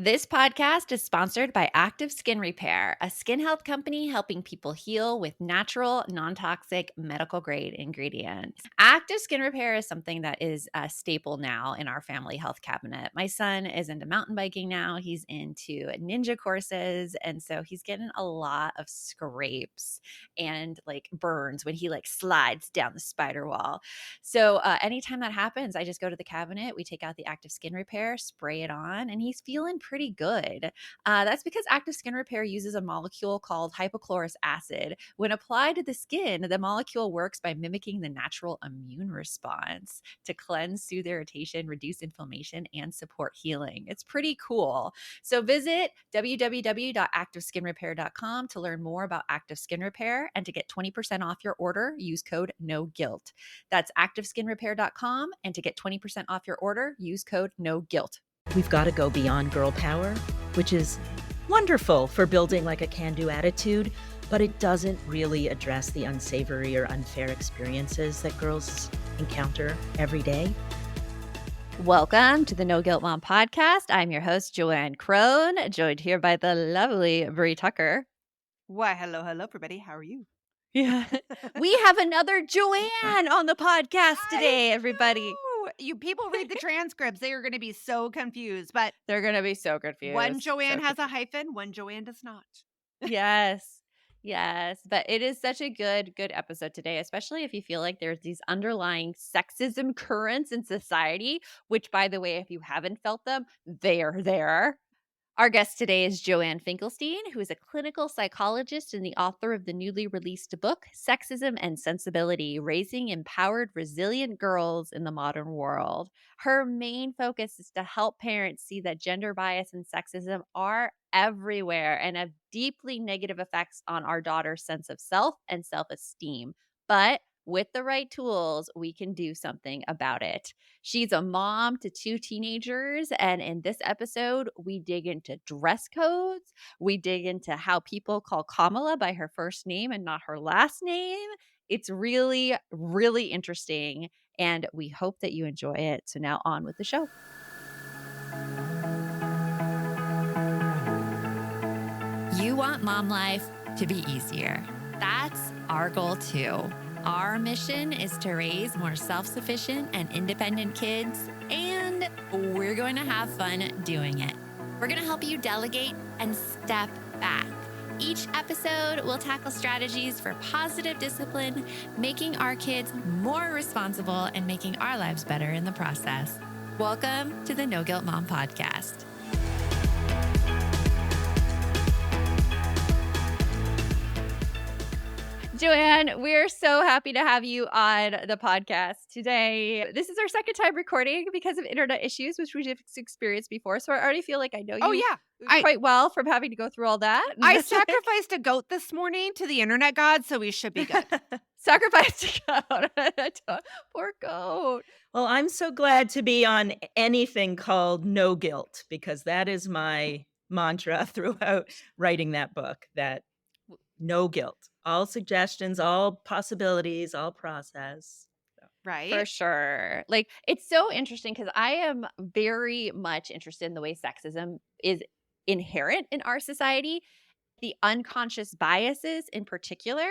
This podcast is sponsored by Active Skin Repair, a skin health company helping people heal with natural, non-toxic, medical-grade ingredients. Active Skin Repair is something that is a staple now in our family health cabinet. My son is into mountain biking now. He's into ninja courses, and so he's getting a lot of scrapes and like burns when he like slides down the spider wall. So anytime that happens, I just go to the cabinet, we take out the Active Skin Repair, spray it on, and he's feeling pretty good. That's because Active Skin Repair uses a molecule called hypochlorous acid. When applied to the skin, the molecule works by mimicking the natural immune response to cleanse, soothe irritation, reduce inflammation, and support healing. It's pretty cool. So visit www.activeskinrepair.com to learn more about Active Skin Repair and to get 20% off your order, use code NOGUILT. That's activeskinrepair.com, and to get 20% off your order, use code NOGUILT. We've got to go beyond girl power, which is wonderful for building like a can-do attitude, but it doesn't really address the unsavory or unfair experiences that girls encounter every day. Welcome to the No Guilt Mom podcast. I'm your host, Jo-Ann Crone, joined here by the lovely Brie Tucker. Why, hello, everybody. How are you? Yeah. We have another Jo-Ann on the podcast today, everybody. You people read the transcripts. They are going to be so confused, but They're going to be so confused. one Jo-Ann has a hyphen, one Jo-Ann does not. Yes. Yes. But it is such a good episode today, especially if you feel like there's these underlying sexism currents in society, which, by the way, if you haven't felt them, they're there. Our guest today is Jo-Ann Finkelstein, who is a clinical psychologist and the author of the newly released book, Sexism Sensibility, Raising Empowered, Resilient Girls in the Modern World. Her main focus is to help parents see that gender bias and sexism are everywhere and have deeply negative effects on our daughters' sense of self and self-esteem. But with the right tools, we can do something about it. She's a mom to 2 teenagers, and in this episode, we dig into dress codes. We dig into how people call Kamala by her first name and not her last name. It's really, really interesting, and we hope that you enjoy it. So now on with the show. You want mom life to be easier. That's our goal too. Our mission is to raise more self-sufficient and independent kids, and we're going to have fun doing it. We're going to help you delegate and step back. Each episode will tackle strategies for positive discipline, making our kids more responsible and making our lives better in the process. Welcome to the No Guilt Mom podcast. Jo-Ann, we're so happy to have you on the podcast today. This is our second time recording because of internet issues, which we've experienced before. So I already feel like I know you quite well from having to go through all that. I sacrificed a goat this morning to the internet god, so we should be good. Sacrificed a goat. Poor goat. Well, I'm so glad to be on anything called No Guilt, because that is my mantra throughout writing that book, that no guilt. All suggestions, all possibilities, all process. Right? For sure. Like, it's so interesting because I am very much interested in the way sexism is inherent in our society, the unconscious biases in particular.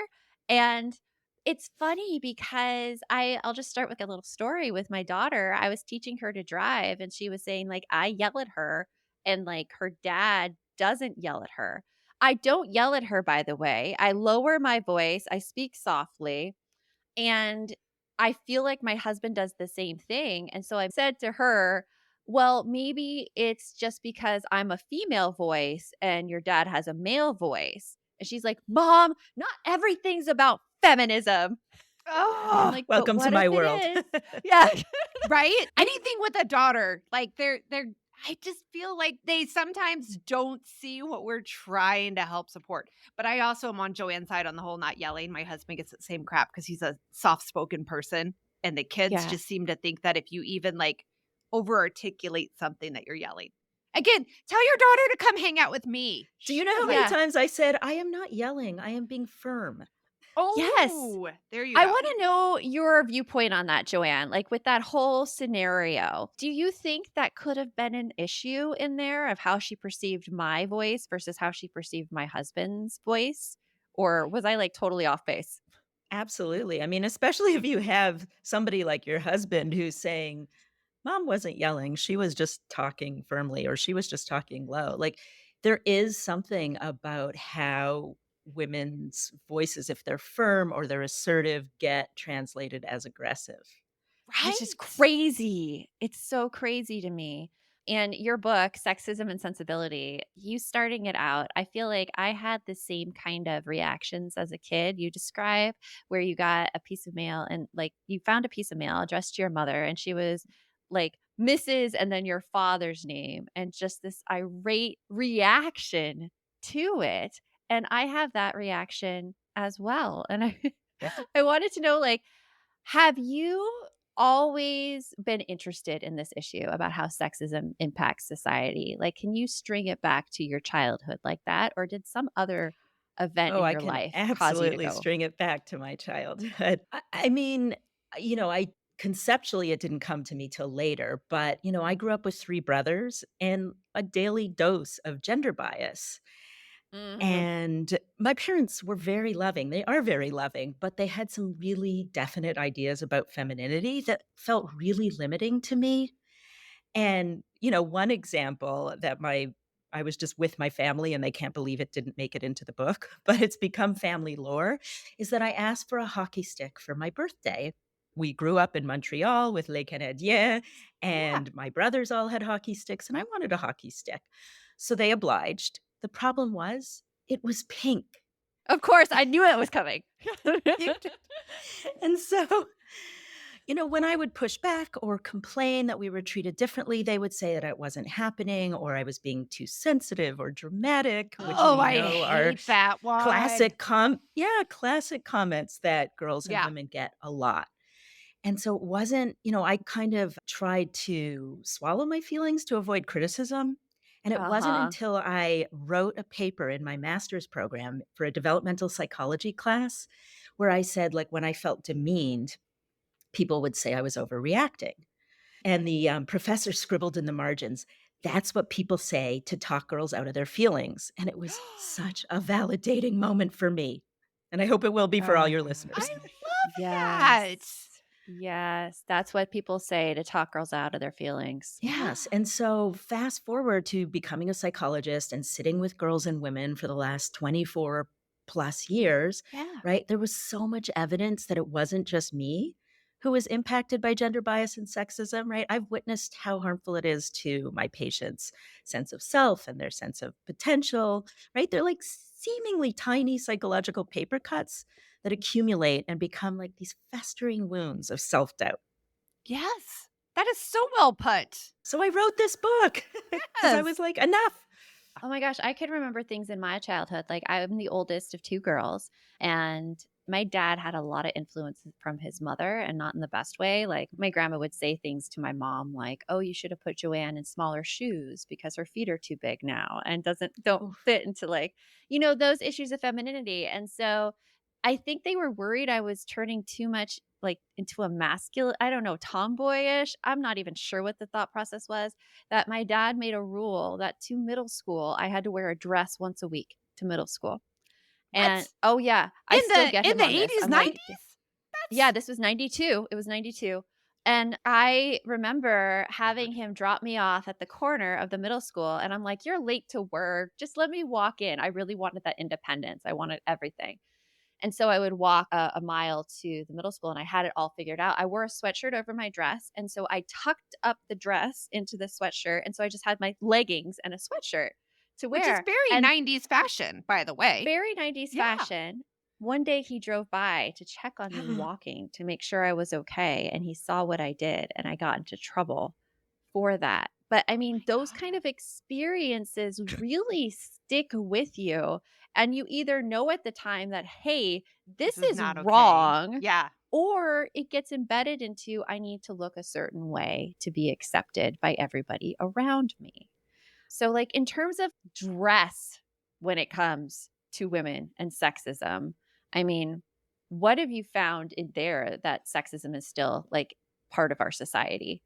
And it's funny because I'll just start with a little story with my daughter. I was teaching her to drive and she was saying, like, I yell at her and like her dad doesn't yell at her. I don't yell at her, by the way. I lower my voice. I speak softly. And I feel like my husband does the same thing. And so I said to her, well, maybe it's just because I'm a female voice and your dad has a male voice. And she's like, Mom, not everything's about feminism. Oh, like, welcome to my world. Yeah. Right? Anything with a daughter, like they're I just feel like they sometimes don't see what we're trying to help support. But I also am on Jo-Ann's side on the whole not yelling. My husband gets the same crap because he's a soft-spoken person. And the kids just seem to think that if you even like over-articulate something that you're yelling. Again, tell your daughter to come hang out with me. Do you know how many times I said, I am not yelling, I am being firm? Yes. Oh, there you I go. wanna know your viewpoint on that, Jo-Ann, like, with that whole scenario. Do you think that could have been an issue in there of how she perceived my voice versus how she perceived my husband's voice? Or was I, like, totally off base? Absolutely. I mean, especially if you have somebody like your husband who's saying, "Mom wasn't yelling, she was just talking firmly," or "She was just talking low." Like, there is something about how women's voices, if they're firm or they're assertive, get translated as aggressive. Which is Right? crazy. It's so crazy to me. And your book, Sexism and Sensibility, you starting it out, I feel like I had the same kind of reactions as a kid you describe, where you got a piece of mail and like you found a piece of mail addressed to your mother, and she was like Mrs. and then your father's name, and just this irate reaction to it. And I have that reaction as well. And I, Yeah. I wanted to know, like, have you always been interested in this issue about how sexism impacts society? Like, can you string it back to your childhood like that? Or did some other event Oh, in I your can life cause you to absolutely go, string it back to my childhood. I mean, I conceptually, it didn't come to me till later, but, I grew up with 3 brothers and a daily dose of gender bias. Mhm. And my parents were very loving. They are very loving, but they had some really definite ideas about femininity that felt really limiting to me. And, one example that I was just with my family and they can't believe it didn't make it into the book, but it's become family lore, is that I asked for a hockey stick for my birthday. We grew up in Montreal with Les Canadiens, Yeah. and my brothers all had hockey sticks, and I wanted a hockey stick. So they obliged. The problem was it was pink. of course, I knew it was coming. And so, when I would push back or complain that we were treated differently, they would say that it wasn't happening or I was being too sensitive or dramatic, which Oh, we I know are hate that one. classic comments that girls and Yeah. women get a lot. And so it wasn't, I kind of tried to swallow my feelings to avoid criticism. And it wasn't Uh-huh. until I wrote a paper in my master's program for a developmental psychology class where I said, like, when I felt demeaned, people would say I was overreacting. And the professor scribbled in the margins, "That's what people say to talk girls out of their feelings." And it was such a validating moment for me. And I hope it will be for all Oh your I listeners. love that. Yes. Yes, that's what people say to talk girls out of their feelings. Yes. And so fast forward to becoming a psychologist and sitting with girls and women for the last 24 plus years, Yeah. right? There was so much evidence that it wasn't just me who was impacted by gender bias and sexism, right? I've witnessed how harmful it is to my patients' sense of self and their sense of potential, right? They're like seemingly tiny psychological paper cuts that accumulate and become like these festering wounds of self doubt. Yes. That is so well put. So I wrote this book because I was Yes. like, enough. Oh my gosh, I can remember things in my childhood. Like, I'm the oldest of 2 girls, and my dad had a lot of influence from his mother, and not in the best way. Like, my grandma would say things to my mom like, "Oh, you should have put Jo-Ann in smaller shoes because her feet are too big now and don't Oof. fit into, like," those issues of femininity. And so I think they were worried I was turning too much, like, into a masculine, I don't know, tomboyish. I'm not even sure what the thought process was, that my dad made a rule that to middle school, I had to wear a dress once a week to middle school. And What? oh, yeah, I In still the get in him the on this. 80s, I'm like, 90s? yeah, That's this was 92. It was 92. And I remember having weird. him drop me off at the corner of the middle school, and I'm like, "You're late to work. Just let me walk in." I really wanted that independence. I wanted everything. And so I would walk a mile to the middle school and I had it all figured out. I wore a sweatshirt over my dress. And so I tucked up the dress into the sweatshirt. And so I just had my leggings and a sweatshirt to Which is wear. very And 90s fashion, by the way. very 90s Yeah. fashion. One day he drove by to check on me walking to make sure I was okay. And he saw what I did and I got into trouble for that. But I Oh mean, my those kind god. of experiences really stick with you. And you either know at the time that, hey, This this is is not okay. wrong, Yeah. or it gets embedded into, I need to look a certain way to be accepted by everybody around me. So, like, in terms of dress, when it comes to women and sexism, I mean, What have you found in there that sexism is still, like, part of our society?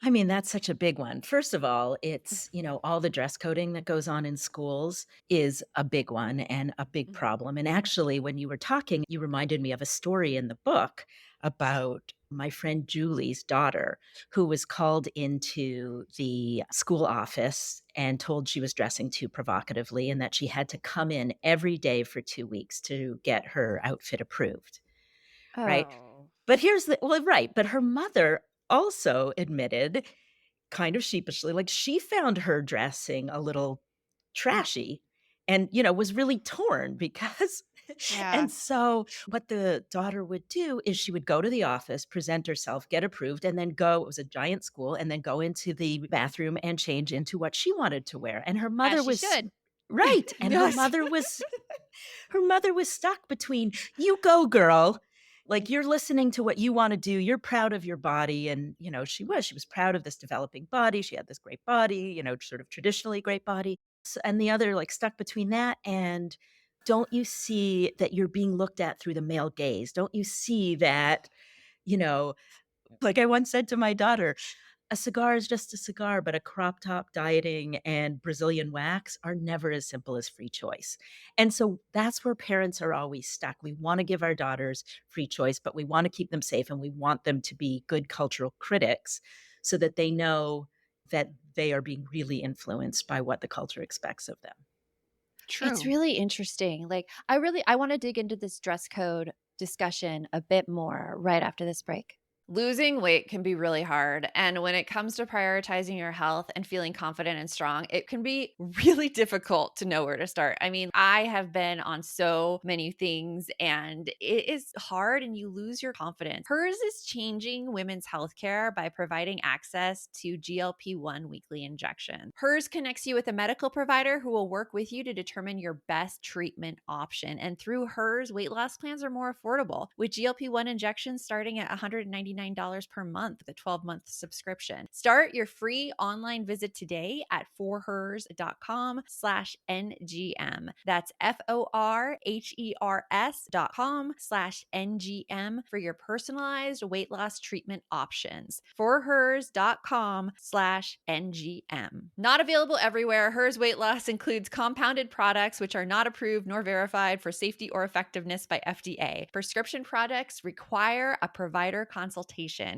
I mean, that's such a big one. First of all, it's, all the dress coding that goes on in schools is a big one and a big Mhm. problem. And actually, when you were talking, you reminded me of a story in the book about my friend Julie's daughter, who was called into the school office and told she was dressing too provocatively and that she had to come in every day for 2 weeks to get her outfit approved. Right. Oh. But here's the well, right, but her mother also admitted, kind of sheepishly, like, she found her dressing a little trashy and, was really torn because Yeah. and so what the daughter would do is she would go to the office, present herself, get approved, and then go it was a giant school, and then go into the bathroom and change into what she wanted to wear, and her As mother she was should. right, and Yes. her mother was stuck between, "You go, girl." Like, you're listening to what you wanna do, you're proud of your body, and, she was proud of this developing body, she had this great body, sort of traditionally great body, and the other, like, stuck between that and, "Don't you see that you're being looked at through the male gaze? Don't you see that," you know like I once said to my daughter, a cigar is just a cigar, but a crop top dieting and Brazilian wax are never as simple as free choice. And so that's where parents are always stuck. We want to give our daughters free choice, but we want to keep them safe and we want them to be good cultural critics so that they know that they are being really influenced by what the culture expects of them. It's True. really interesting. Like, I wanna dig into this dress code discussion a bit more right after this break. Losing weight can be really hard. And when it comes to prioritizing your health and feeling confident and strong, it can be really difficult to know where to start. I mean, I have been on so many things and it is hard and you lose your confidence. Hers is changing women's healthcare by providing access to GLP-1 weekly injection. Hers connects you with a medical provider who will work with you to determine your best treatment option. And through hers, weight loss plans are more affordable, with GLP-1 injections starting at $199 per month with a 12-month subscription. Start your free online visit today at forhers.com/NGM. That's forhers.com/NGM for your personalized weight loss treatment options. Forhers.com/NGM. Not available everywhere. Hers weight loss includes compounded products which are not approved nor verified for safety or effectiveness by FDA. Prescription products require a provider consultation.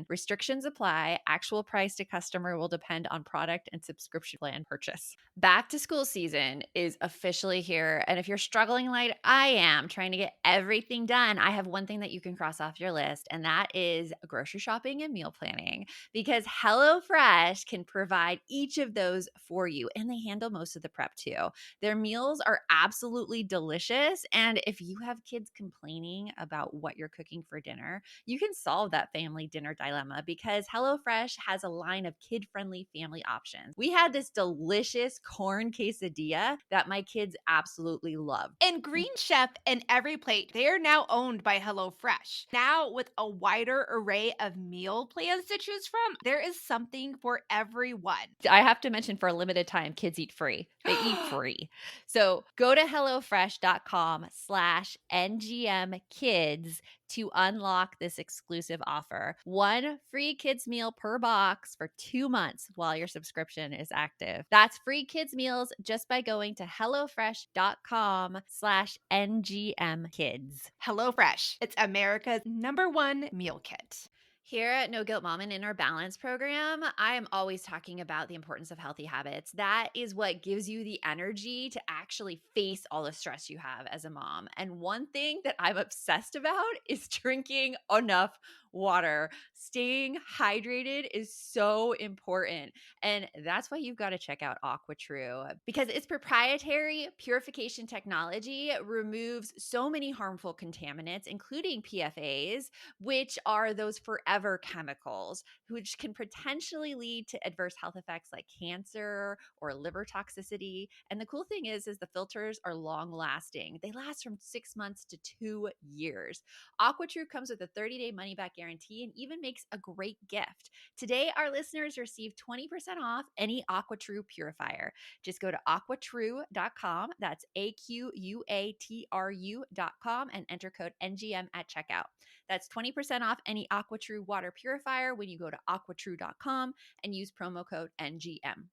Restrictions apply. Actual price to customer will depend on product and subscription plan purchase. Back to school season is officially here. And if you're struggling like I am, trying to get everything done, I have one thing that you can cross off your list, and that is grocery shopping and meal planning, because HelloFresh can provide each of those for you and they handle most of the prep too. Their meals are absolutely delicious. And if you have kids complaining about what you're cooking for dinner, you can solve that family dinner dilemma because HelloFresh has a line of kid friendly family options. We had this delicious corn quesadilla that my kids absolutely love. And Green Chef and Every Plate, they are now owned by HelloFresh. Now, with a wider array of meal plans to choose from, there is something for everyone. I have to mention for a limited time, kids eat free. They eat free. So go to HelloFresh.com/NGM kids to unlock this exclusive offer. One free kids meal per box for 2 months while your subscription is active. That's free kids meals just by going to HelloFresh.com/NGM kids. HelloFresh, it's America's #1 meal kit. Here at No Guilt Mom and in our balance program, I am always talking about the importance of healthy habits. That is what gives you the energy to actually face all the stress you have as a mom. And one thing that I'm obsessed about is drinking enough water. Staying hydrated is so important. And that's why you've got to check out AquaTrue because its proprietary purification technology removes so many harmful contaminants, including PFAs, which are those forever chemicals, which can potentially lead to adverse health effects like cancer or liver toxicity. And the cool thing is the filters are long lasting. They last from 6 months to 2 years. AquaTrue comes with a 30-day money back guarantee guarantee and even makes a great gift. Today, our listeners receive 20% off any AquaTrue purifier. Just go to aquatrue.com. That's AQUATRU.com and enter code NGM at checkout. That's 20% off any AquaTrue water purifier when you go to aquatrue.com and use promo code NGM.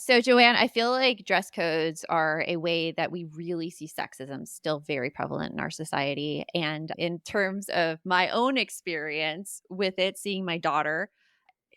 So, Jo-Ann, I feel like dress codes are a way that we really see sexism still very prevalent in our society. And in terms of my own experience with it, seeing my daughter,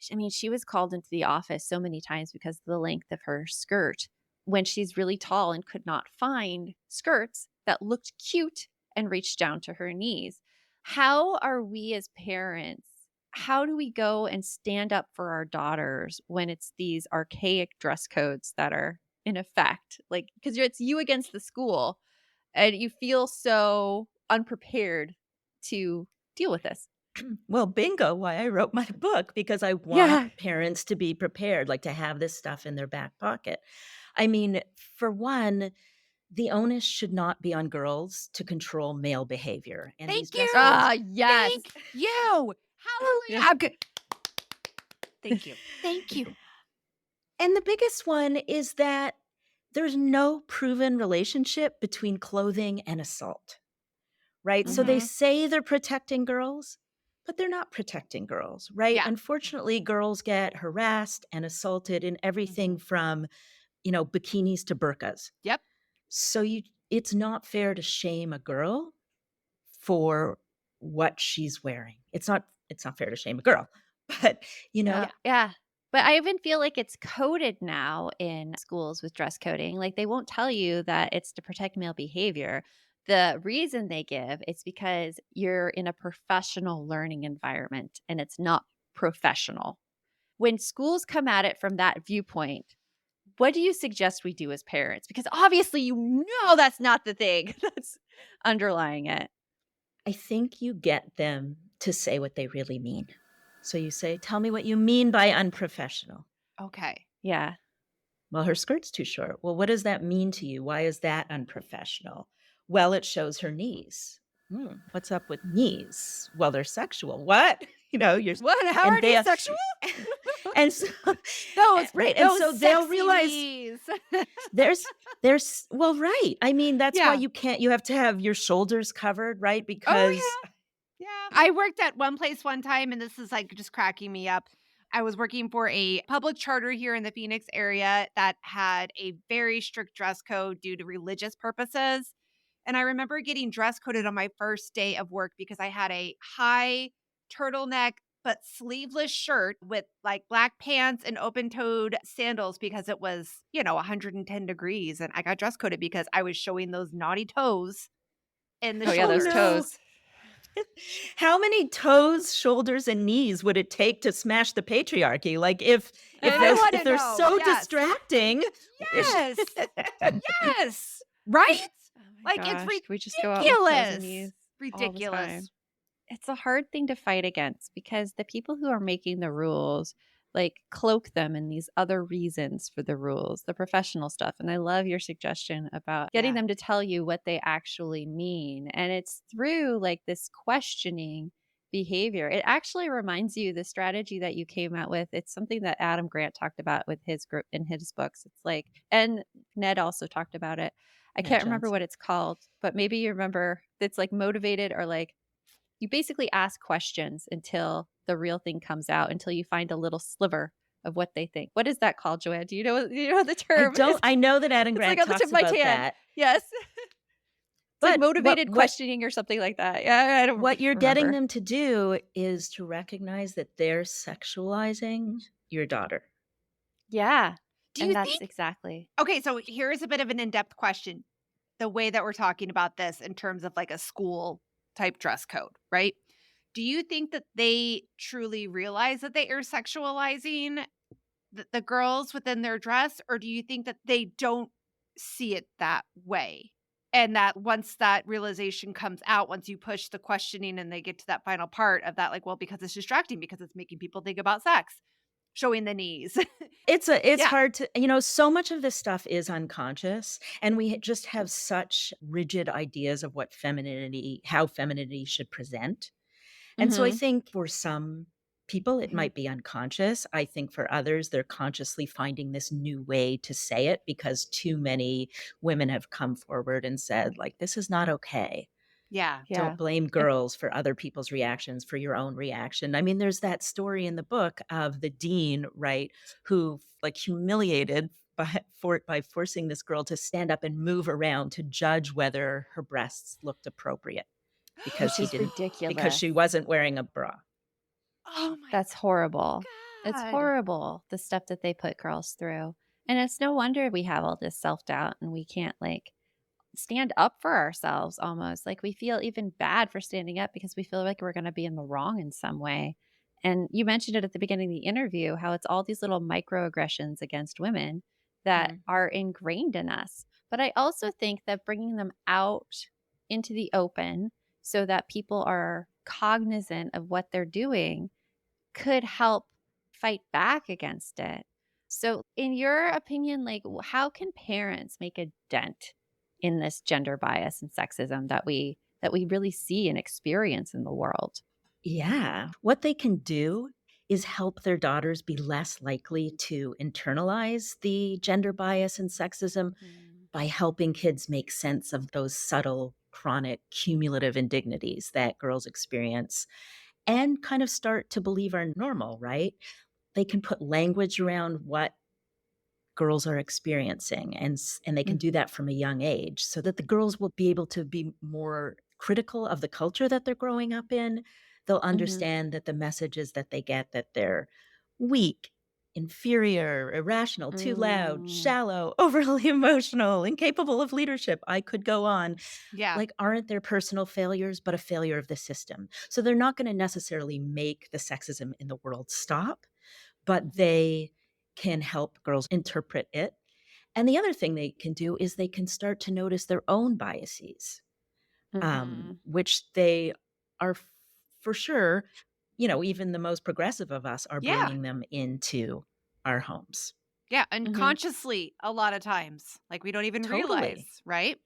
I mean, she was called into the office so many times because of the length of her skirt when she's really tall and could not find skirts that looked cute and reached down to her knees. How are we as parents? How do we go and stand up for our daughters when it's these archaic dress codes that are in effect? Like, because it's you against the school and you feel so unprepared to deal with this. Well, bingo, why I wrote my book, because I want Yeah. parents to be prepared, like to have this stuff in their back pocket. I mean, for one, the onus should not be on girls to control male behavior. And these Thank dress you. codes, Ah, yes. Thank you. Hallelujah. Yeah. I'm good. Thank you. Thank you. and the biggest one is that there's no proven relationship between clothing and assault, right? So they Mhm. say they're protecting girls, but they're not protecting girls, right? Yeah. Unfortunately, girls get harassed and assaulted in everything Mhm. from, bikinis to burqas. Yep. So it's not fair to shame a girl for what she's wearing. It's not fair to shame a girl. But, Yeah. Yeah. But I even feel like it's coded now in schools with dress coding. Like they won't tell you that it's to protect male behavior. The reason they give is because you're in a professional learning environment and it's not professional. When schools come at it from that viewpoint, what do you suggest we do as parents? Because obviously you know that's not the thing that's underlying it. I think you get them to say what they really mean. So you say, "Tell me what you mean by unprofessional." Okay. Yeah. Well, her skirt's too short. Well, what does that mean to you? Why is that unprofessional? Well, it shows her knees. What's up with knees? Well, they're sexual. What? You're What? How and are these they sexual? and so right. And Those so they'll sexy realize knees. there's well, right. I mean, that's why Yeah. you have to have your shoulders covered, right? Oh, Because yeah. I worked at one place one time, and this is like just cracking me up. I was working for a public charter here in the Phoenix area that had a very strict dress code due to religious purposes. And I remember getting dress coded on my first day of work because I had a high turtleneck but sleeveless shirt with like black pants and open-toed sandals because it was, 110 degrees. And I got dress coded because I was showing those naughty toes in the Oh, yeah, oh those shoulders. no. toes. How many toes, shoulders, and knees would it take to smash the patriarchy? Like I I know. if wanna they're know. so Yes. distracting. Yes. Yes. Right? Oh my Like, it's gosh, can we just go out with toes and knees ridiculous. all the time? Ridiculous. It's a hard thing to fight against because the people who are making the rules like cloak them in these other reasons for the rules, the professional stuff. And I love your suggestion about getting Yeah. them to tell you what they actually mean. And it's through like this questioning behavior. It actually reminds you the strategy that you came out with. It's something that Adam Grant talked about with his group in his books. It's like, and Ned also talked about it. I Ned can't remember Johnson. what it's called, but maybe you remember. It's like motivated or like you basically ask questions until the real thing comes out, until you find a little sliver of what they think. What is that called, Jo-Ann? Do you know the I term is? don't. I know that Adam It's like Grant on the tip talks of my about tongue. that, Yes. It's like but motivated questioning or something like that. Yeah, I don't what you're getting remember. them to do is to recognize that they're sexualizing your daughter. Yeah. Do And you that's think exactly. Okay, so here is a bit of an in-depth question. The way that we're talking about this in terms of like a school type dress code, right? Do you think that they truly realize that they are sexualizing the girls within their dress, or do you think that they don't see it that way? And that once that realization comes out, once you push the questioning and they get to that final part of that, like, well, because it's distracting, because it's making people think about sex, showing the knees. It's Yeah. hard to, so much of this stuff is unconscious, and we just have such rigid ideas of how femininity should present. And so I Mhm. think for some people, it Mhm. might be unconscious. I think for others, they're consciously finding this new way to say it because too many women have come forward and said, like, this is not okay. Yeah. Yeah. Don't blame It girls for other people's reactions, for your own reaction. I mean, there's that story in the book of the dean, right, who like humiliated by forcing this girl to stand up and move around to judge whether her breasts looked appropriate because which he is didn't because ridiculous. she wasn't wearing a bra. Oh my That's horrible. It's God. horrible, the stuff that they put girls through. And it's no wonder we have all this self-doubt and we can't, like, stand up for ourselves almost. Like, we feel even bad for standing up because we feel like we're gonna be in the wrong in some way. And you mentioned it at the beginning of the interview, how it's all these little microaggressions against women that Mhm. are ingrained in us. But I also think that bringing them out into the open so that people are cognizant of what they're doing could help fight back against it. So, in your opinion, like, how can parents make a dent in this gender bias and sexism that we really see and experience in the world? Yeah. What they can do is help their daughters be less likely to internalize the gender bias and sexism Mm, by helping kids make sense of those subtle, chronic, cumulative indignities that girls experience and kind of start to believe are normal, right? They can put language around what girls are experiencing and they can do mhm, that from a young age so that the girls will be able to be more critical of the culture that they're growing up in. They'll mhm, understand that the messages that they get that they're weak, inferior, irrational, too loud, mm, shallow, overly emotional, incapable of leadership, I could go on, Yeah. like aren't their personal failures but a failure of the system. So they're not going to necessarily make the sexism in the world stop, but mhm, they can help girls interpret it. And the other thing they can do is they can start to notice their own biases, mhm. which they are for sure, you know, even the most progressive of us are Yeah. bringing them into our homes. Yeah. Mhm. Unconsciously, a lot of times. Like we don't even Totally. realize, right?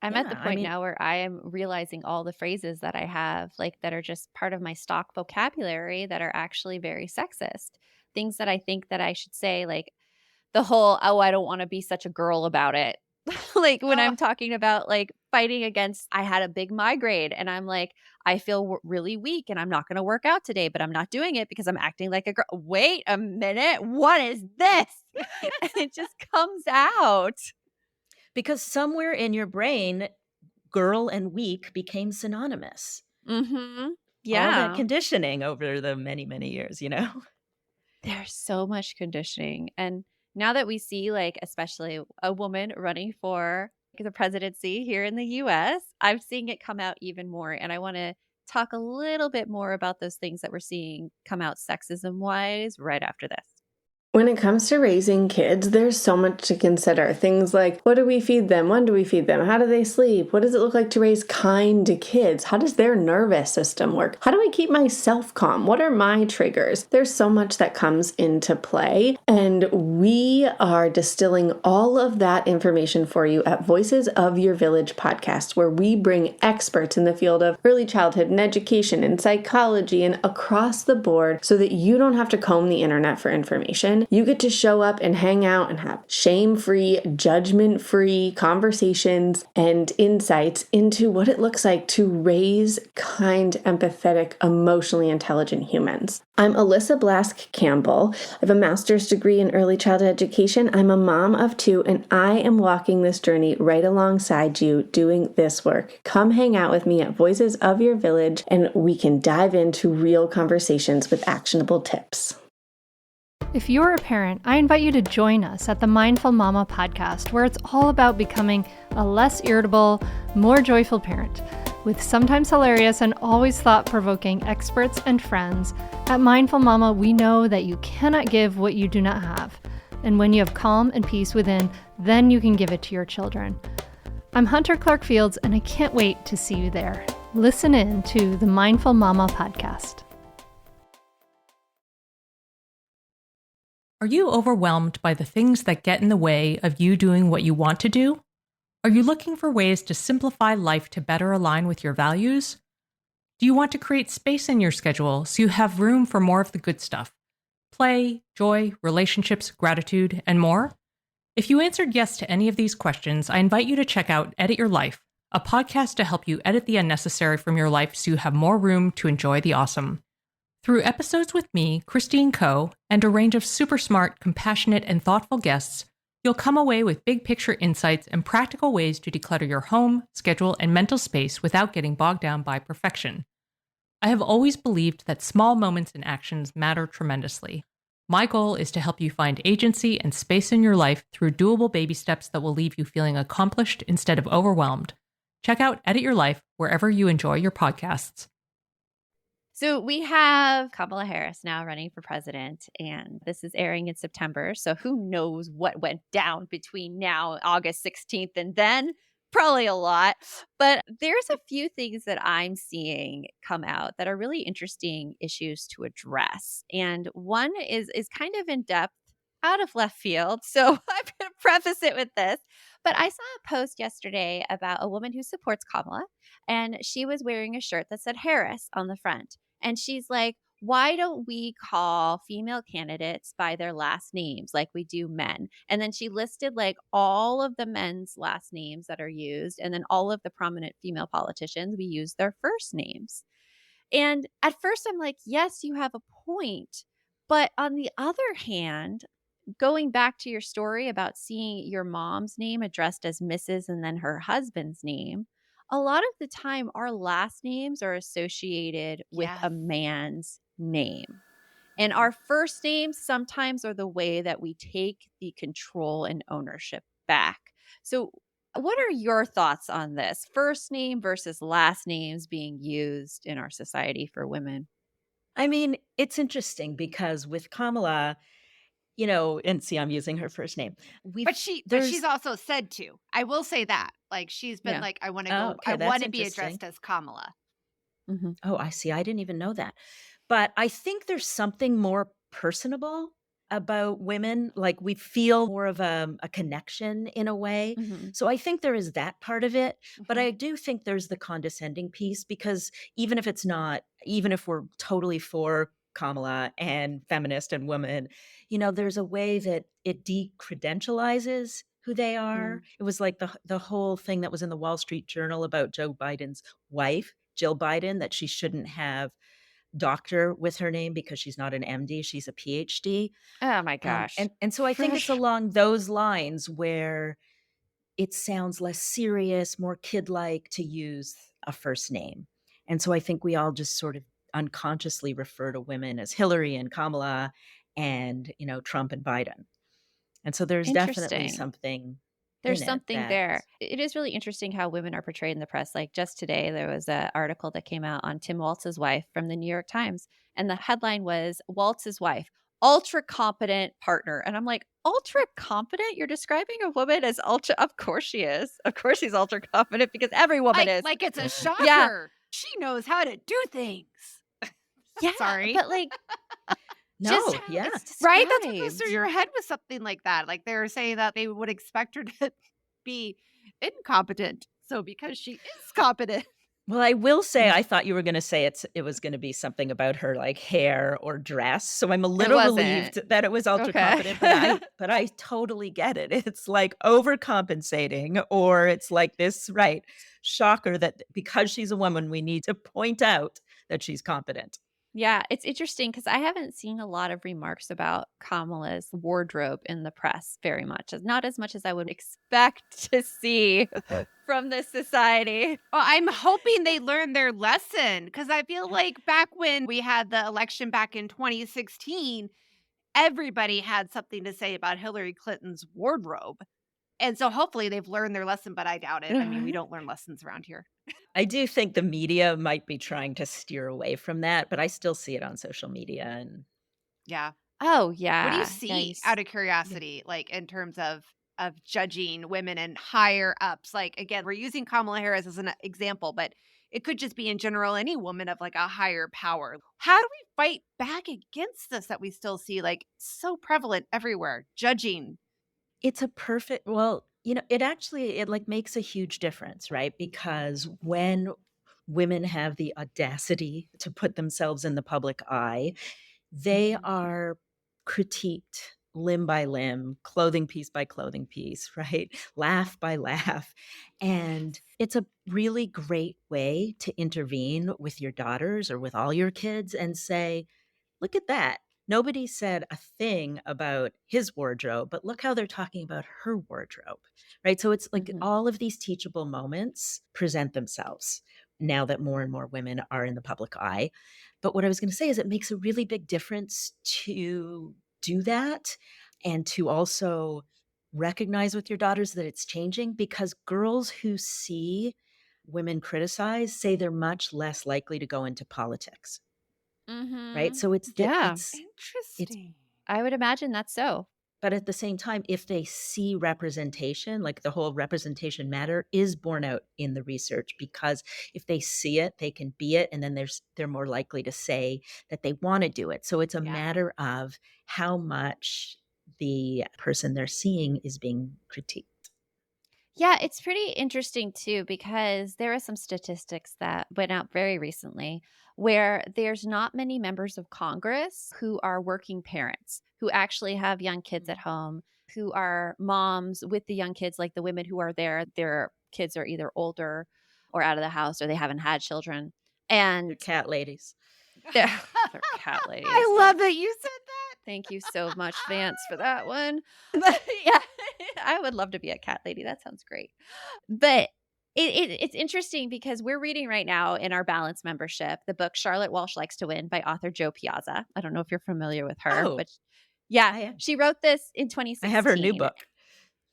I'm at the Yeah. I point mean, now where I am realizing all the phrases that I have, like, that are just part of my stock vocabulary that are actually very sexist. Things that I think that I should say, like the whole, "Oh, I don't wanna be such a girl about it." Like, when Oh, I'm talking about, like, fighting against I had a big migraine, and I'm like, "I feel really weak, and I'm not gonna work out today, but I'm not doing it because I'm acting like a girl." Wait a minute, what is this? And it just comes out. because somewhere in your brain, girl and weak became synonymous. Mhm. All that Yeah. conditioning over the many, many years, you know? There's so much conditioning, and now that we see, like, especially a woman running for the presidency here in the US, I'm seeing it come out even more, and I wanna talk a little bit more about those things that we're seeing come out sexism-wise right after this. When it comes to raising kids, there's so much to consider. Things like what do we feed them? When do we feed them? How do they sleep? What does it look like to raise kind kids? How does their nervous system work? How do I keep myself calm? What are my triggers? There's so much that comes into play, and we are distilling all of that information for you at Voices of Your Village podcast, where we bring experts in the field of early childhood and education and psychology and across the board so that you don't have to comb the internet for information. You get to show up and hang out and have shame-free, judgment-free conversations and insights into what it looks like to raise kind, empathetic, emotionally intelligent humans. I'm Alyssa Blask Campbell. I have a master's degree in early childhood education. I'm a mom of two, and I am walking this journey right alongside you doing this work. Come hang out with me at Voices of Your Village, and we can dive into real conversations with actionable tips. If you're a parent, I invite you to join us at the Mindful Mama podcast, where it's all about becoming a less irritable, more joyful parent. With sometimes hilarious and always thought-provoking experts and friends, at Mindful Mama, we know that you cannot give what you do not have. And when you have calm and peace within, then you can give it to your children. I'm Hunter Clark Fields, and I can't wait to see you there. Listen in to the Mindful Mama podcast. Are you overwhelmed by the things that get in the way of you doing what you want to do? Are you looking for ways to simplify life to better align with your values? Do you want to create space in your schedule so you have room for more of the good stuff? Play, joy, relationships, gratitude, and more? If you answered yes to any of these questions, I invite you to check out Edit Your Life, a podcast to help you edit the unnecessary from your life so you have more room to enjoy the awesome. Through episodes with me, Christine Coe, and a range of super smart, compassionate, and thoughtful guests, you'll come away with big picture insights and practical ways to declutter your home, schedule, and mental space without getting bogged down by perfection. I have always believed that small moments and actions matter tremendously. My goal is to help you find agency and space in your life through doable baby steps that will leave you feeling accomplished instead of overwhelmed. Check out Edit Your Life wherever you enjoy your podcasts. So we have Kamala Harris now running for president, and this is airing in September. So who knows what went down between now, August 16th, and then? Probably a lot. But there's a few things that I'm seeing come out that are really interesting issues to address. And one is kind of in depth, out of left field. So I'm going to preface it with this. But I saw a post yesterday about a woman who supports Kamala, and she was wearing a shirt that said Harris on the front. And she's like, why don't we call female candidates by their last names like we do men? And then she listed like all of the men's last names that are used. And then all of the prominent female politicians, we use their first names. And at first I'm like, yes, you have a point. But on the other hand, going back to your story about seeing your mom's name addressed as Mrs. and then her husband's name, a lot of the time our last names are associated with a Yes. man's name. And our first names sometimes are the way that we take the control and ownership back. So, what are your thoughts on this? First name versus last names being used in our society for women? I mean, it's interesting because with Kamala, and see, I'm using her first name. But she's also said to. I will say that. Like she's been Yeah. like, I want to Oh, go, I okay, that's want to be interesting. addressed as Kamala. Mhm. Oh, I see. I didn't even know that. But I think there's something more personable about women. Like we feel more of a connection in a way. Mhm. So I think there is that part of it. But Mhm. I do think there's the condescending piece because even if we're totally for Kamala and feminist and women, there's a way that it decredentializes who they are. Mm. It was like the whole thing that was in the Wall Street Journal about Joe Biden's wife, Jill Biden, that she shouldn't have doctor with her name because she's not an MD, she's a PhD. Oh my gosh. And so I think it's along those lines where it sounds less serious, more kid-like to use a first name. And so I think we all just sort of unconsciously refer to women as Hillary and Kamala and, Trump and Biden. And so there's definitely Interesting. something There's in it something that there. It is really interesting how women are portrayed in the press. Like just today, there was an article that came out on Tim Waltz's wife from the New York Times. And the headline was Waltz's wife, ultra competent partner. And I'm like, ultra competent? You're describing a woman as ultra. Of course she is. Of course she's ultra competent because every woman is. Like it's a shocker. Yeah. She knows how to do things. Yeah. Sorry. But like, no, just how yeah. it's Right? That's what goes described. through your head with something like that. Like they were saying that they would expect her to be incompetent. So because she is competent. Well, I will say I thought you were gonna say it was gonna be something about her, like, hair or dress, so I'm a little wasn't. relieved that it was ultra competent, but I totally get it. It's, like, overcompensating or it's like this shocker that because she's a woman, we need to point out that she's competent. Yeah, it's interesting because I haven't seen a lot of remarks about Kamala's wardrobe in the press very much, not as much as I would expect to see from this society. Well, I'm hoping they learn their lesson because I feel like back when we had the election back in 2016, everybody had something to say about Hillary Clinton's wardrobe. And so hopefully they've learned their lesson, but I doubt it. I mean, we don't learn lessons around here. I do think the media might be trying to steer away from that, but I still see it on social media and Yeah. Oh, yeah. What do you Yeah, see out of curiosity, like in terms of judging women and higher ups? Like again, we're using Kamala Harris as an example, but it could just be in general any woman of like a higher power. How do we fight back against this that we still see like so prevalent everywhere? Judging. it's a perfect it like makes a huge difference, right? Because when women have the audacity to put themselves in the public eye. They are critiqued limb by limb, clothing piece by clothing piece, right? Laugh by laugh. And it's a really great way to intervene with your daughters or with all your kids and say, look at that. Nobody said a thing about his wardrobe, but look how they're talking about her wardrobe, right? So it's like Mhm. all of these teachable moments present themselves now that more and more women are in the public eye. But what I was going to say is it makes a really big difference to do that and to also recognize with your daughters that it's changing, because girls who see women criticize say they're much less likely to go into politics. Right? Mhm. So it's the Yeah, it's Interesting. I would imagine that's so. but at the same time, if they see representation, like the whole representation matter is borne out in the research, because if they see it, they can be it, and then they're more likely to say that they want to do it. So it's a Yeah. matter of how much the person they're seeing is being critiqued. Yeah, it's pretty interesting too because there are some statistics that went out very recently where there's not many members of Congress who are working parents who actually have young kids at home, who are moms with the young kids, like the women who are there, their kids are either older or out of the house or they haven't had children. They're And cat ladies. they're, they're cat ladies. I love that you said that. Thank you so much, Vance, for that one. But yeah, I would love to be a cat lady. That sounds great. But it's interesting because we're reading right now in our Balance membership the book Charlotte Walsh Likes to Win by author Jo Piazza. I don't know if you're familiar with her, Oh, but yeah, I am. she wrote this in I have her new 2016. book.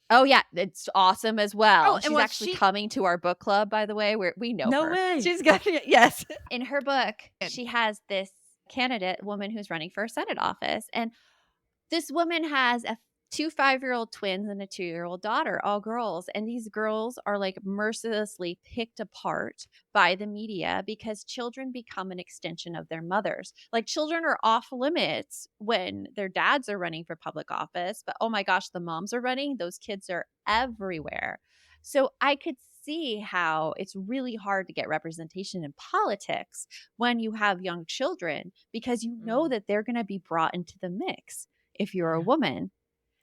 Oh yeah, it's awesome as well. Oh, and She's was actually she coming to our book club, by the way. We know No her. way. She's got yes. In her book, Good. she has this candidate woman who's running for a Senate office, and this woman has two 5-year-old twins and a 2-year-old daughter, all girls. And these girls are like mercilessly picked apart by the media because children become an extension of their mothers. Like children are off limits when their dads are running for public office, but oh my gosh, the moms are running, those kids are everywhere. So I could see how it's really hard to get representation in politics when you have young children because you know Mm, that they're going to be brought into the mix if you're a yeah, woman.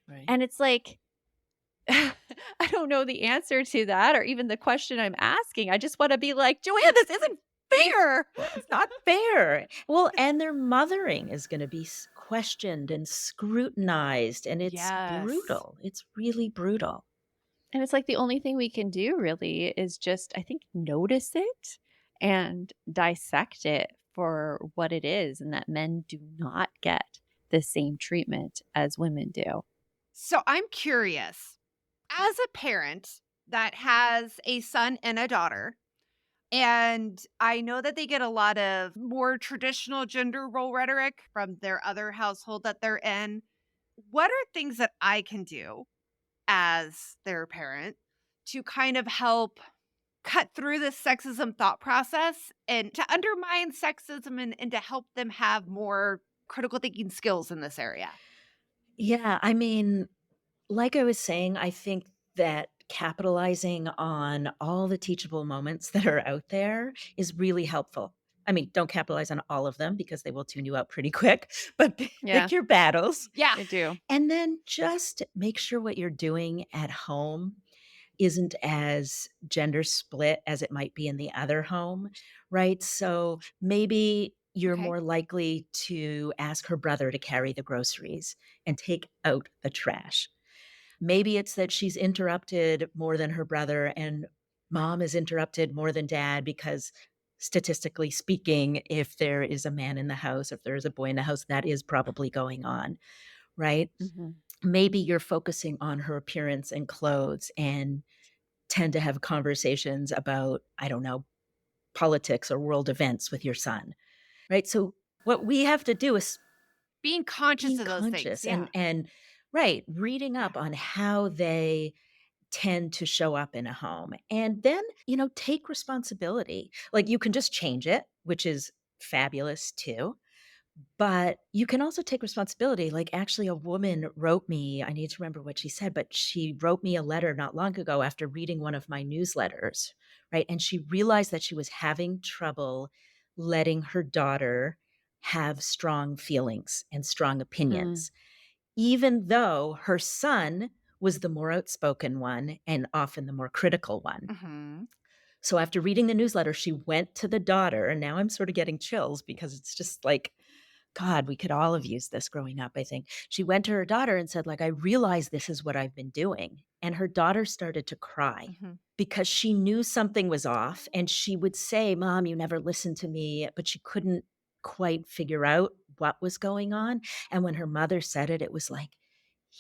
right. And it's like, I don't know the answer to that or even the question I'm asking. I just want to be like, Jo-Ann, this isn't fair. It's not fair. Well, and their mothering is going to be questioned and scrutinized, and it's Yes. brutal. It's really brutal. And it's like the only thing we can do really is just, I think, notice it and dissect it for what it is, and that men do not get the same treatment as women do. So I'm curious, as a parent that has a son and a daughter, and I know that they get a lot of more traditional gender role rhetoric from their other household that they're in. What are things that I can do as their parent to kind of help cut through this sexism thought process and to undermine sexism and to help them have more critical thinking skills in this area? Yeah, I mean, like I was saying, I think that capitalizing on all the teachable moments that are out there is really helpful. I mean, don't capitalize on all of them because they will tune you out pretty quick, but Yeah, pick your battles. Yeah. I do. And then just make sure what you're doing at home isn't as gender split as it might be in the other home, right? So maybe you're Okay. more likely to ask her brother to carry the groceries and take out the trash. Maybe it's that she's interrupted more than her brother and mom is interrupted more than dad because statistically speaking, if there is a man in the house, if there is a boy in the house, that is probably going on, right? Mhm. Maybe you're focusing on her appearance and clothes and tend to have conversations about, I don't know, politics or world events with your son, right? So what we have to do is Being conscious being of those things. conscious Yeah. and right, reading Yeah. up on how they tend to show up in a home and then, take responsibility. Like you can just change it, which is fabulous too. But you can also take responsibility. Like, actually, a woman wrote me, I need to remember what she said, but she wrote me a letter not long ago after reading one of my newsletters, right? And she realized that she was having trouble letting her daughter have strong feelings and strong Mm, opinions, even though her son was the more outspoken one and often the more critical one. Mhm. So after reading the newsletter, she went to the daughter, and now I'm sort of getting chills because it's just like, God, we could all have used this growing up, I think. She went to her daughter and said, like, I realize this is what I've been doing. And her daughter started to cry Mhm. because she knew something was off. And she would say, Mom, you never listened to me. But she couldn't quite figure out what was going on. And when her mother said it, it was like,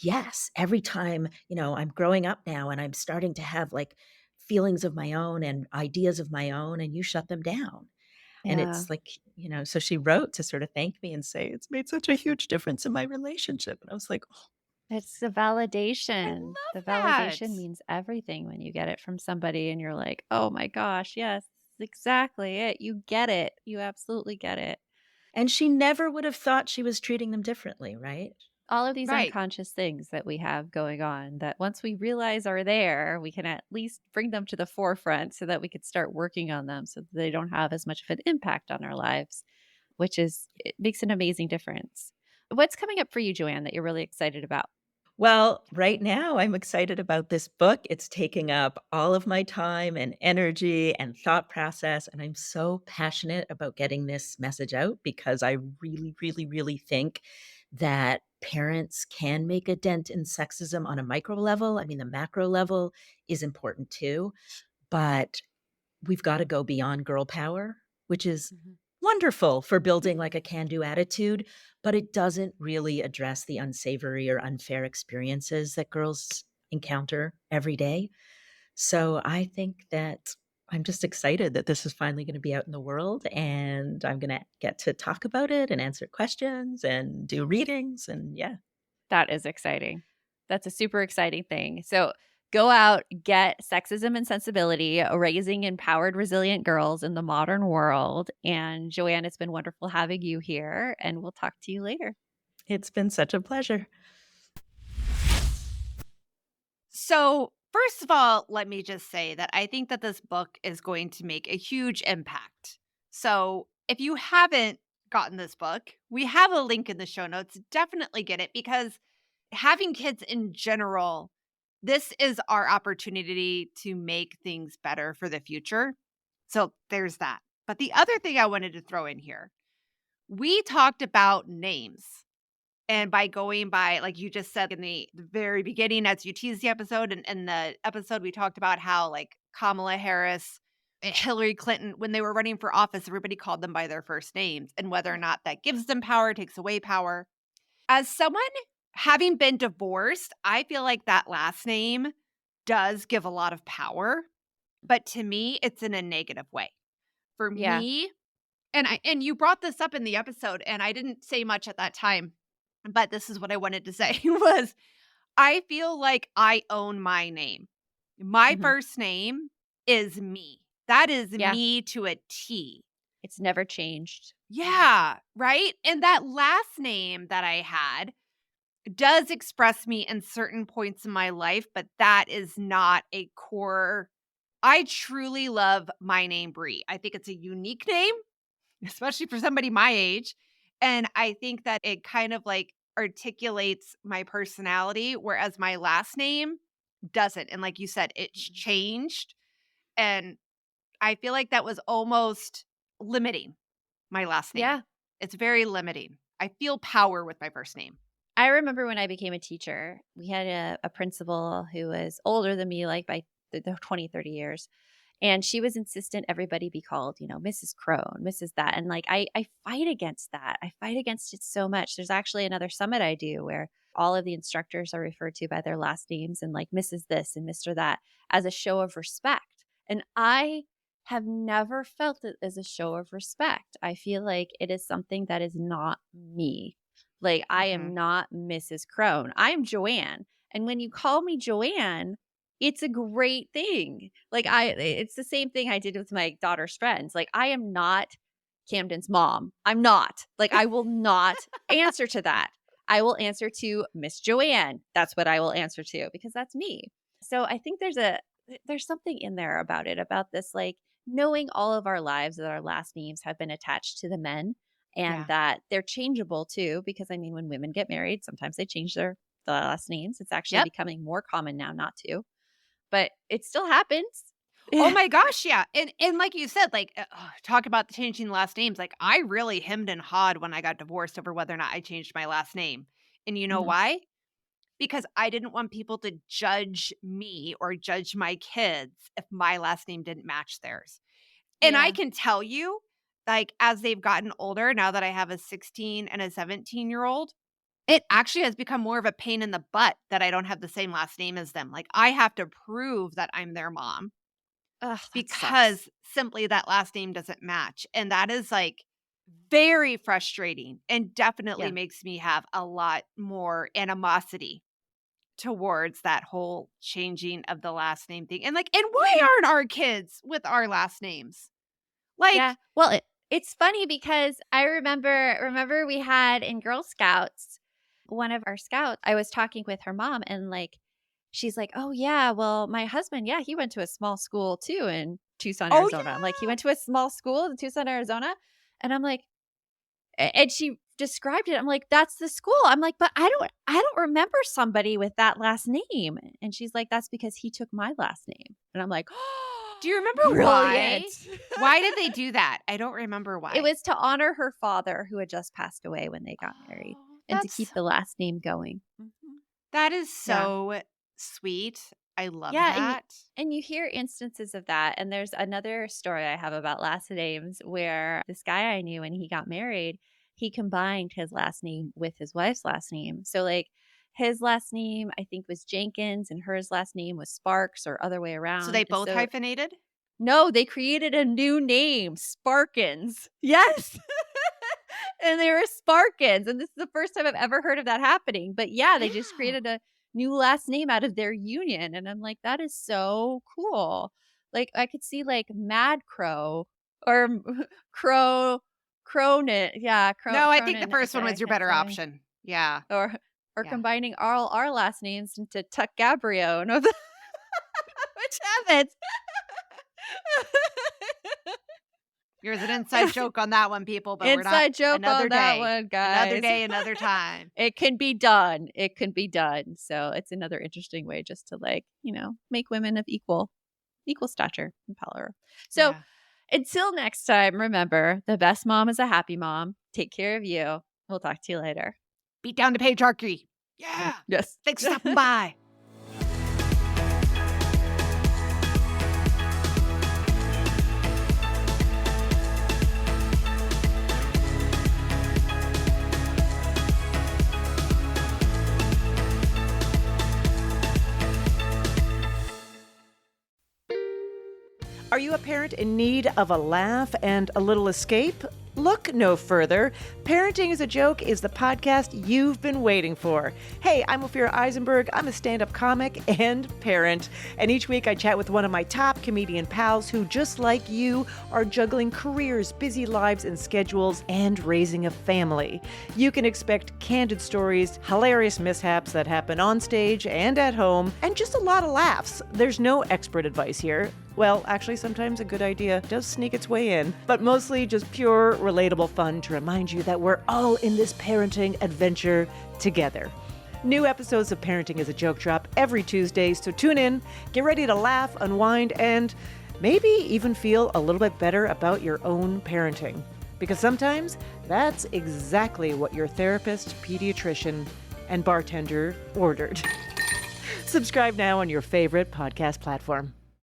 yes, every time, I'm growing up now and I'm starting to have like feelings of my own and ideas of my own, and you shut them down. And yeah. it's like, so she wrote to sort of thank me and say, "It's made such a huge difference in my relationship." And I was like, "Oh." It's the I validation. love The that. validation means everything when you get it from somebody and you're like, "Oh my gosh, yes, exactly it. You get it. You absolutely get it." And she never would have thought she was treating them differently, right? All of these Right. unconscious things that we have going on that once we realize are there, we can at least bring them to the forefront so that we could start working on them so that they don't have as much of an impact on our lives, which is it makes an amazing difference. What's coming up for you, Jo-Ann, that you're really excited about? Well, right now I'm excited about this book. It's taking up all of my time and energy and thought process. And I'm so passionate about getting this message out because I really, really, really think that parents can make a dent in sexism on a micro level. I mean, the macro level is important too, but we've gotta go beyond girl power, which is Mhm. wonderful for building like a can-do attitude, but it doesn't really address the unsavory or unfair experiences that girls encounter every day. So I think that I'm just excited that this is finally gonna be out in the world, and I'm gonna get to talk about it and answer questions and do readings, and yeah. That is exciting. That's a super exciting thing. So go out, get Sexism and Sensibility, Raising Empowered Resilient Girls in the Modern World. And Jo-Ann, it's been wonderful having you here, and we'll talk to you later. It's been such a pleasure. So, first of all, let me just say that I think that this book is going to make a huge impact. So, if you haven't gotten this book, we have a link in the show notes. Definitely get it because having kids in general, this is our opportunity to make things better for the future. So, there's that. But the other thing I wanted to throw in here, we talked about names. And by going by, like you just said in the very beginning, as you teased the episode, and in the episode, we talked about how like Kamala Harris and Hillary Clinton, when they were running for office, everybody called them by their first names and whether or not that gives them power, takes away power. As someone having been divorced, I feel like that last name does give a lot of power, but to me, it's in a negative way. For Yeah, me, and you brought this up in the episode, and I didn't say much at that time, but this is what I wanted to say was I feel like I own my name. My mhm, first name is me. That is yeah, me to a T. it's never changed. Yeah, right? And that last name that I had does express me in certain points in my life, but that is not a core. I truly love my name, Bree. I think it's a unique name, especially for somebody my age. And I think that it kind of like articulates my personality, whereas my last name doesn't. And like you said, it's changed. And I feel like that was almost limiting my last name. Yeah, It's very limiting. I feel power with my first name. I remember when I became a teacher, we had a principal who was older than me, like by the 20, 30 years. And she was insistent everybody be called, Mrs. Crone, Mrs. That. And like, I fight against that. I fight against it so much. There's actually another summit I do where all of the instructors are referred to by their last names and like Mrs. This and Mr. That as a show of respect. And I have never felt it as a show of respect. I feel like it is something that is not me. Like, I Hmm. am not Mrs. Crone. I'm Jo-Ann. And when you call me Jo-Ann, it's a great thing. Like, it's the same thing I did with my daughter's friends. Like, I am not Camden's mom. I'm not. Like, I will not answer to that. I will answer to Miss Jo-Ann. That's what I will answer to because that's me. So I think there's something in there about it, about this, like, knowing all of our lives that our last names have been attached to the men and Yeah. that they're changeable too. Because I mean, when women get married, sometimes they change their the last names. It's actually Yep. becoming more common now not to, but it still happens. Oh my gosh, yeah. And like you said, like talk about changing last names. Like I really hemmed and hawed when I got divorced over whether or not I changed my last name. And you know Mhm. why? Because I didn't want people to judge me or judge my kids if my last name didn't match theirs. And I Yeah. can tell you, like as they've gotten older, now that I have a 16 and a 17-year-old, it actually has become more of a pain in the butt that I don't have the same last name as them. Like I have to prove that I'm their mom Ugh, that because sucks. simply that last name doesn't match. And that is like very frustrating and definitely Yeah. makes me have a lot more animosity towards that whole changing of the last name thing. And like, and why aren't our kids with our last names? Like, Yeah. Well, it's funny because I remember we had in Girl Scouts, one of our scouts, I was talking with her mom and like she's like, "Oh yeah, well, my husband, yeah, he went to a small school too in Tucson, oh Arizona." I'm like, "He yeah. went to a small school in Tucson, Arizona?" And I'm like, and she described it. I'm like, "That's the school." I'm like, "But I don't remember somebody with that last name." And she's like, "That's because he took my last name." And I'm like, Do you remember "Brilliant." why? Why did they do that? I don't remember It why. was to honor her father who had just passed away when they got married Oh, and to keep the last name going. Mhm. that is Yeah. so sweet. I love Yeah, that. and you hear instances of that, and there's another story I have about last names where this guy I knew when he got married, he combined his last name with his wife's last name. So, like, his last name, I think, was Jenkins, and hers last name was Sparks or other way So around. they both So hyphenated? no, they created a new name, Sparkins. Yes. And they were Sparkins, and this is the first time I've ever heard of that happening. But yeah, they just Wow. created a new last name out of their union, and I'm like, "That is so cool." Like, I could see, like, Mad Crow or Crow Cronin, yeah, No, I think the Cronin, first one sorry, I was your can't better say. option. Yeah. Or Yeah. combining all our last names into Tuck Gabbrio, and which happens. Here's an inside joke on that one, people, but we're not Inside joke another on that day. one, Another guys. day, another time. It can be done. It can be done. So it's another interesting way just to like, make women of equal stature and power. So Yeah. until next time, remember the best mom is a happy mom. Take care of you. We'll talk to you later. Beat down the patriarchy. Yeah. Yes. Thanks for stopping by. Are you a parent in need of a laugh and a little escape? Look no further. Parenting is a Joke is the podcast you've been waiting for. Hey, I'm Ophira Eisenberg. I'm a stand-up comic and parent. And each week I chat with one of my top comedian pals who, just like you, are juggling careers, busy lives and schedules, and raising a family. You can expect candid stories, hilarious mishaps that happen on stage and at home, and just a lot of laughs. There's no expert advice here. Well, actually, sometimes a good idea does sneak its way in, but mostly just pure, relatable fun to remind you that we're all in this parenting adventure together. New episodes of Parenting is a Joke drop every Tuesday, so tune in, get ready to laugh, unwind, and maybe even feel a little bit better about your own parenting. Because sometimes that's exactly what your therapist, pediatrician, and bartender ordered. Subscribe now on your favorite podcast platform.